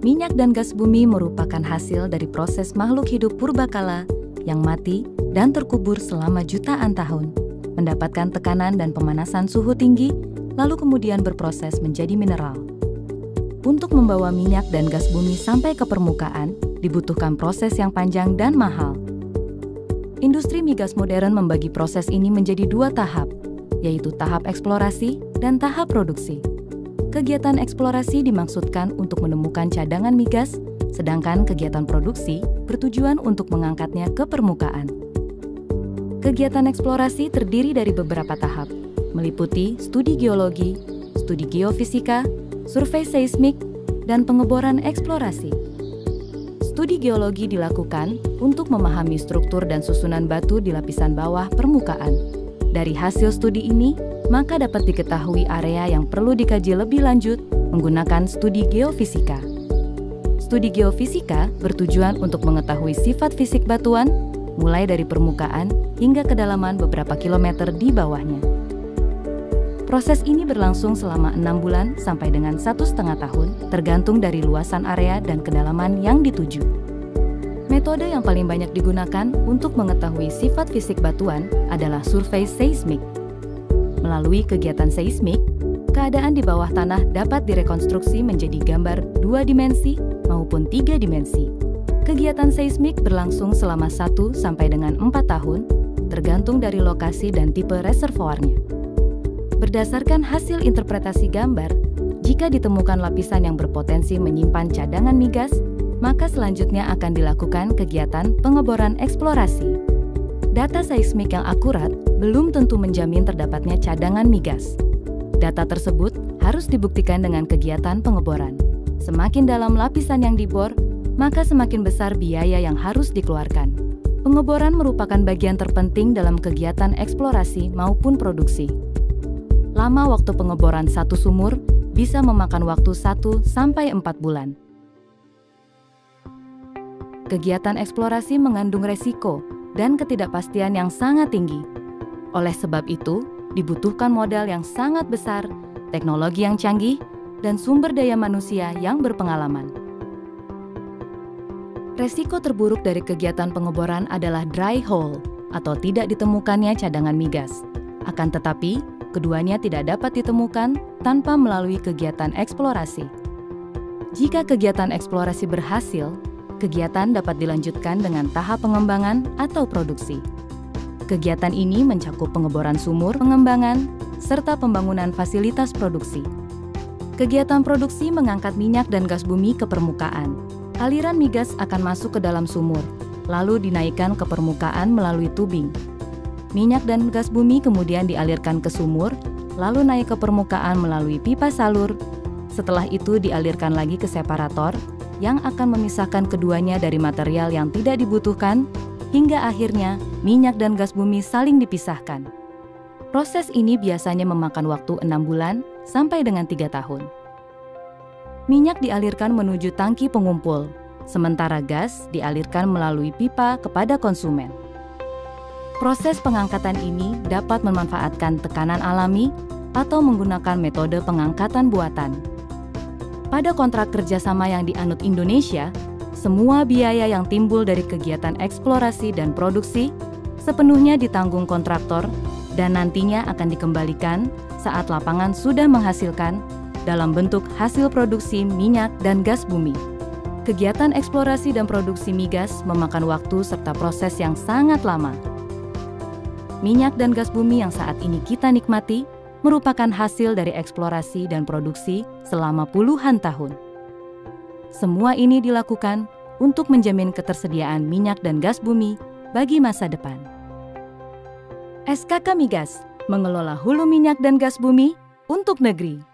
Minyak dan gas bumi merupakan hasil dari proses makhluk hidup purbakala yang mati dan terkubur selama jutaan tahun, mendapatkan tekanan dan pemanasan suhu tinggi, lalu kemudian berproses menjadi mineral. Untuk membawa minyak dan gas bumi sampai ke permukaan, dibutuhkan proses yang panjang dan mahal. Industri migas modern membagi proses ini menjadi dua tahap, yaitu tahap eksplorasi dan tahap produksi. Kegiatan eksplorasi dimaksudkan untuk menemukan cadangan migas, sedangkan kegiatan produksi bertujuan untuk mengangkatnya ke permukaan. Kegiatan eksplorasi terdiri dari beberapa tahap, meliputi studi geologi, studi geofisika, survei seismik, dan pengeboran eksplorasi. Studi geologi dilakukan untuk memahami struktur dan susunan batu di lapisan bawah permukaan. Dari hasil studi ini, maka dapat diketahui area yang perlu dikaji lebih lanjut menggunakan studi geofisika. Studi geofisika bertujuan untuk mengetahui sifat fisik batuan, mulai dari permukaan hingga kedalaman beberapa kilometer di bawahnya. Proses ini berlangsung selama 6 bulan sampai dengan 1,5 tahun, tergantung dari luasan area dan kedalaman yang dituju. Metode yang paling banyak digunakan untuk mengetahui sifat fisik batuan adalah survei seismik. Melalui kegiatan seismik, keadaan di bawah tanah dapat direkonstruksi menjadi gambar 2 dimensi maupun 3 dimensi. Kegiatan seismik berlangsung selama 1 sampai dengan 4 tahun, tergantung dari lokasi dan tipe reservoirnya. Berdasarkan hasil interpretasi gambar, jika ditemukan lapisan yang berpotensi menyimpan cadangan migas, maka selanjutnya akan dilakukan kegiatan pengeboran eksplorasi. Data seismik yang akurat belum tentu menjamin terdapatnya cadangan migas. Data tersebut harus dibuktikan dengan kegiatan pengeboran. Semakin dalam lapisan yang dibor, maka semakin besar biaya yang harus dikeluarkan. Pengeboran merupakan bagian terpenting dalam kegiatan eksplorasi maupun produksi. Lama waktu pengeboran satu sumur bisa memakan waktu 1 sampai 4 bulan. Kegiatan eksplorasi mengandung resiko dan ketidakpastian yang sangat tinggi. Oleh sebab itu, dibutuhkan modal yang sangat besar, teknologi yang canggih, dan sumber daya manusia yang berpengalaman. Resiko terburuk dari kegiatan pengeboran adalah dry hole atau tidak ditemukannya cadangan migas. Akan tetapi, keduanya tidak dapat ditemukan tanpa melalui kegiatan eksplorasi. Jika kegiatan eksplorasi berhasil, kegiatan dapat dilanjutkan dengan tahap pengembangan atau produksi. Kegiatan ini mencakup pengeboran sumur, pengembangan, serta pembangunan fasilitas produksi. Kegiatan produksi mengangkat minyak dan gas bumi ke permukaan. Aliran migas akan masuk ke dalam sumur, lalu dinaikkan ke permukaan melalui tubing. Minyak dan gas bumi kemudian dialirkan ke sumur, lalu naik ke permukaan melalui pipa salur. Setelah itu dialirkan lagi ke separator, yang akan memisahkan keduanya dari material yang tidak dibutuhkan, hingga akhirnya minyak dan gas bumi saling dipisahkan. Proses ini biasanya memakan waktu 6 bulan sampai dengan 3 tahun. Minyak dialirkan menuju tangki pengumpul, sementara gas dialirkan melalui pipa kepada konsumen. Proses pengangkatan ini dapat memanfaatkan tekanan alami atau menggunakan metode pengangkatan buatan. Pada kontrak kerjasama yang dianut Indonesia, semua biaya yang timbul dari kegiatan eksplorasi dan produksi sepenuhnya ditanggung kontraktor dan nantinya akan dikembalikan saat lapangan sudah menghasilkan dalam bentuk hasil produksi minyak dan gas bumi. Kegiatan eksplorasi dan produksi migas memakan waktu serta proses yang sangat lama. Minyak dan gas bumi yang saat ini kita nikmati merupakan hasil dari eksplorasi dan produksi selama puluhan tahun. Semua ini dilakukan untuk menjamin ketersediaan minyak dan gas bumi bagi masa depan. SKK Migas mengelola hulu minyak dan gas bumi untuk negeri.